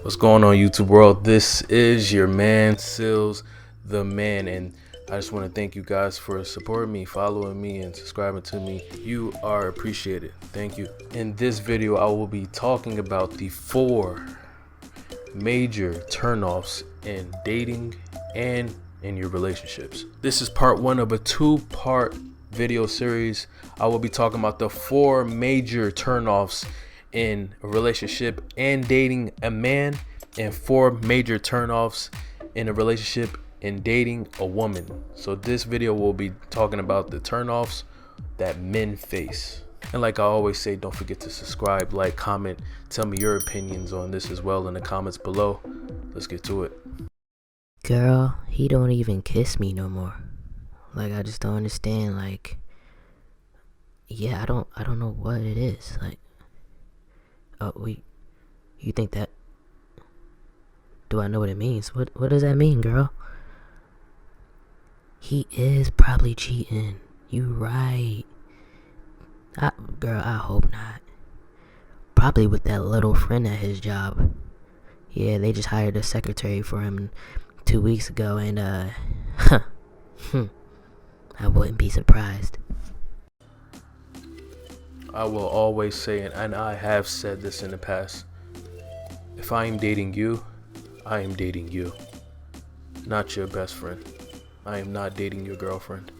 What's going on, YouTube world? This is your man Sealz the man, and I just want to thank you guys for supporting me, following me, and subscribing to me. You are appreciated. Thank you. In this video, I will be talking about the 4 major turnoffs in dating and in your relationships. This is part 1 of a 2-part video series. I will be talking about the 4 major turnoffs in a relationship and dating a man, and 4 major turnoffs in a relationship and dating a woman. So this video will be talking about the turnoffs that men face. And like I always say, don't forget to subscribe, like, comment, tell me your opinions on this as well in the comments below. Let's get to it. Girl, he don't even kiss me no more. Like, I just don't understand. Like, yeah, I don't know what it is. Like, you think that? Do I know what it means? What does that mean, girl? He is probably cheating. You right. Girl, I hope not. Probably with that little friend at his job. Yeah, they just hired a secretary for him 2 weeks ago, and I wouldn't be surprised. I will always say, and I have said this in the past, if I am dating you, I am dating you, not your best friend. I am not dating your girlfriend.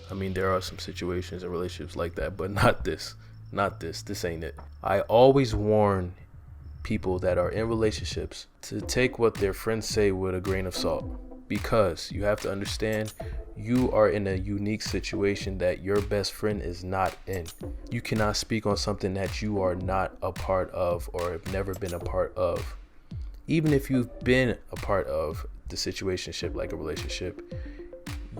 I mean, there are some situations and relationships like that, but not this. This ain't it. I always warn people that are in relationships to take what their friends say with a grain of salt, because you have to understand you are in a unique situation that your best friend is not in. You cannot speak on something that you are not a part of or have never been a part of. Even if you've been a part of the situationship, like a relationship,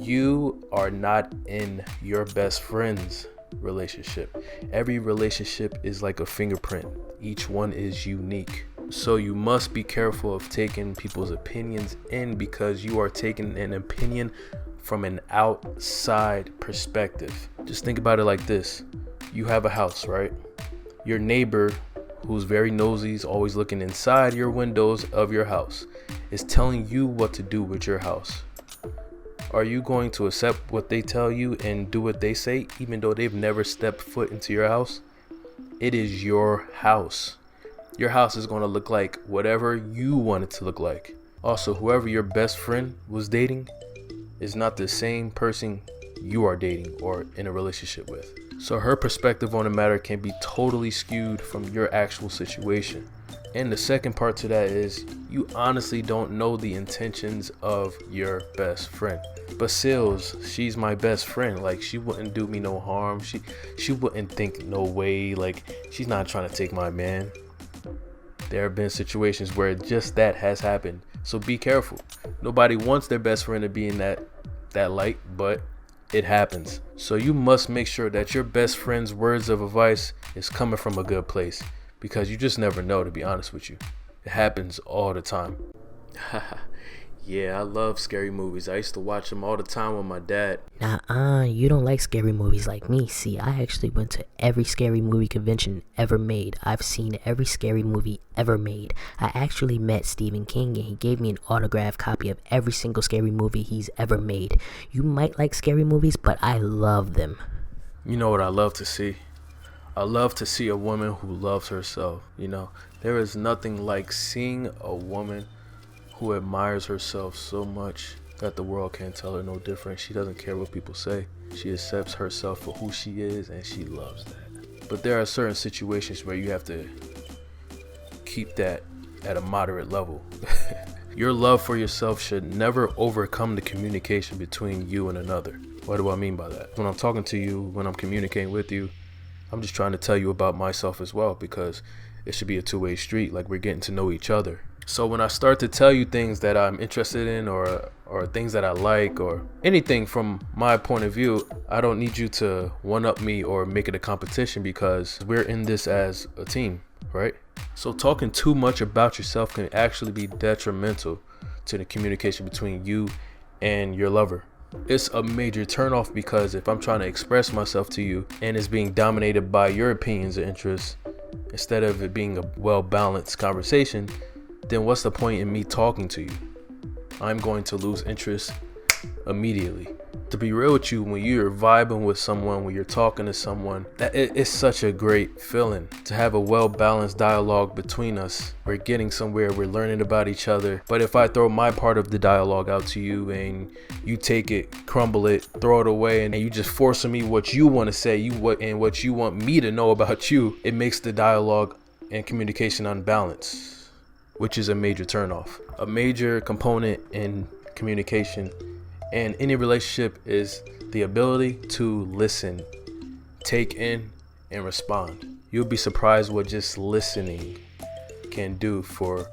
you are not in your best friend's relationship. Every relationship is like a fingerprint. Each one is unique. So you must be careful of taking people's opinions in, because you are taking an opinion from an outside perspective. Just think about it like this. You have a house, right? Your neighbor, who's very nosy, is always looking inside your windows of your house, is telling you what to do with your house. Are you going to accept what they tell you and do what they say, even though they've never stepped foot into your house? It is your house. Your house is going to look like whatever you want it to look like. Also, whoever your best friend was dating is not the same person you are dating or in a relationship with. So her perspective on the matter can be totally skewed from your actual situation. And the second part to that is, you honestly don't know the intentions of your best friend. But Sealz, she's my best friend. Like, she wouldn't do me no harm. She wouldn't think no way. Like, she's not trying to take my man. There have been situations where just that has happened. So be careful. Nobody wants their best friend to be in that light, but it happens. So you must make sure that your best friend's words of advice is coming from a good place, because you just never know, to be honest with you. It happens all the time. Yeah, I love scary movies. I used to watch them all the time with my dad. Nah, you don't like scary movies like me. See, I actually went to every scary movie convention ever made. I've seen every scary movie ever made. I actually met Stephen King, and he gave me an autographed copy of every single scary movie he's ever made. You might like scary movies, but I love them. You know what I love to see? I love to see a woman who loves herself. You know, there is nothing like seeing a woman who admires herself so much that the world can't tell her no different. She doesn't care what people say. She accepts herself for who she is, and she loves that. But there are certain situations where you have to keep that at a moderate level. Your love for yourself should never overcome the communication between you and another. What do I mean by that? When I'm talking to you, when I'm communicating with you, I'm just trying to tell you about myself as well, because it should be a two-way street. Like, we're getting to know each other. So when I start to tell you things that I'm interested in, or things that I like, or anything from my point of view, I don't need you to one-up me or make it a competition, because we're in this as a team, right? So talking too much about yourself can actually be detrimental to the communication between you and your lover. It's a major turnoff, because if I'm trying to express myself to you and it's being dominated by your opinions and interests, instead of it being a well-balanced conversation, then what's the point in me talking to you? I'm going to lose interest immediately. To be real with you, when you're vibing with someone, when you're talking to someone, it's such a great feeling to have a well-balanced dialogue between us. We're getting somewhere, we're learning about each other. But if I throw my part of the dialogue out to you and you take it, crumble it, throw it away, and you just forcing me what you want to say, and what you want me to know about you, it makes the dialogue and communication unbalanced, which is a major turnoff. A major component in communication and any relationship is the ability to listen, take in, and respond. You'll be surprised what just listening can do for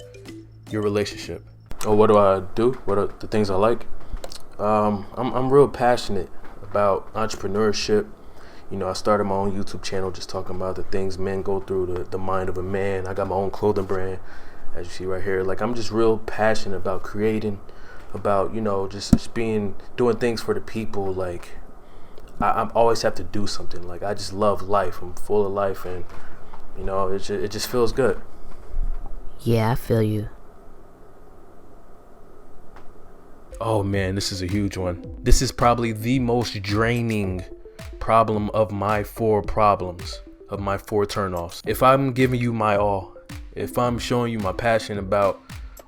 your relationship. Oh, what do I do? What are the things I like? I'm real passionate about entrepreneurship. You know, I started my own YouTube channel just talking about the things men go through, the mind of a man. I got my own clothing brand, as you see right here. Like, I'm just real passionate about creating, about, you know, just doing things for the people. Like, I always have to do something. Like, I just love life. I'm full of life, and, you know, it just feels good. Yeah, I feel you. Oh man, this is a huge one. This is probably the most draining problem of my 4 problems, of my 4 turnoffs. If I'm giving you my all, if I'm showing you my passion about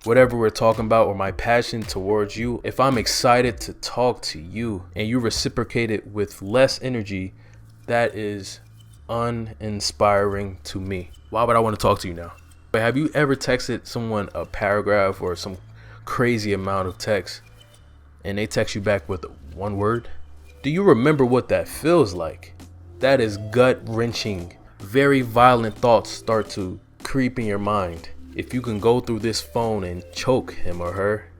whatever we're talking about, or my passion towards you, if I'm excited to talk to you and you reciprocate it with less energy, that is uninspiring to me. Why would I want to talk to you now? But have you ever texted someone a paragraph or some crazy amount of text and they text you back with 1 word? Do you remember what that feels like? That is gut-wrenching. Very violent thoughts start to creep in your mind. If you can go through this phone and choke him or her,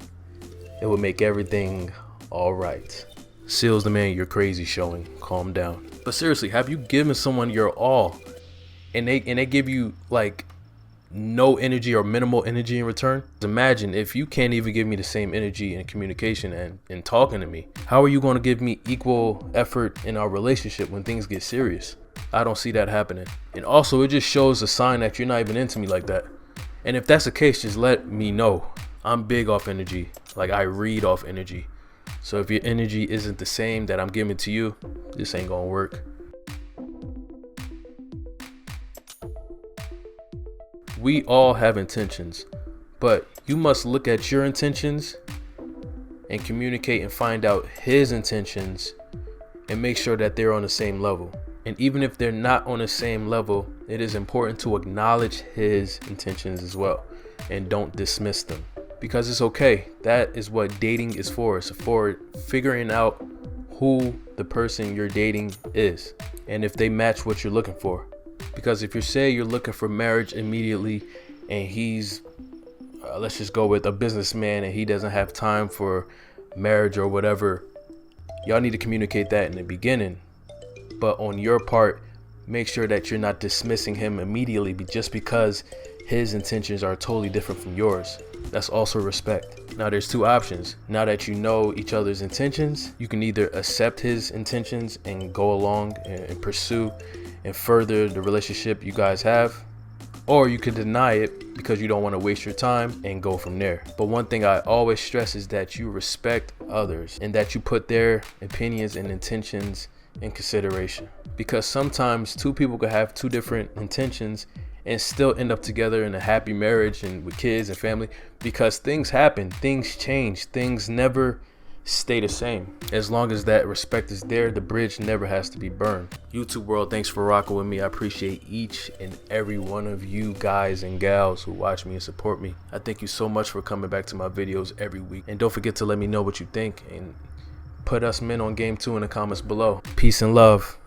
it will make everything all right. Sealz the man, you're crazy showing. Calm down. But seriously, have you given someone your all and they give you like no energy or minimal energy in return? Imagine if you can't even give me the same energy in communication and in talking to me. How are you going to give me equal effort in our relationship when things get serious? I don't see that happening. And also, it just shows a sign that you're not even into me like that. And if that's the case, just let me know. I'm big off energy. Like, I read off energy. So if your energy isn't the same that I'm giving to you, this ain't gonna work. We all have intentions, but you must look at your intentions and communicate and find out his intentions and make sure that they're on the same level. And even if they're not on the same level, it is important to acknowledge his intentions as well and don't dismiss them, because it's okay. That is what dating is for. It's for figuring out who the person you're dating is and if they match what you're looking for. Because if you say you're looking for marriage immediately and he's, let's just go with a businessman, and he doesn't have time for marriage or whatever, y'all need to communicate that in the beginning. But on your part, make sure that you're not dismissing him immediately just because his intentions are totally different from yours. That's also respect. Now there's 2 options. Now that you know each other's intentions, you can either accept his intentions and go along and pursue and further the relationship you guys have, or you can deny it because you don't want to waste your time and go from there. But one thing I always stress is that you respect others and that you put their opinions and intentions in consideration, because sometimes 2 people could have 2 different intentions and still end up together in a happy marriage and with kids and family, because things happen, things change, things never stay the same. As long as that respect is there, the bridge never has to be burned. YouTube world, thanks for rocking with me. I appreciate each and every one of you guys and gals who watch me and support me. I thank you so much for coming back to my videos every week, and don't forget to let me know what you think and put us men on game 2 in the comments below. Peace and love.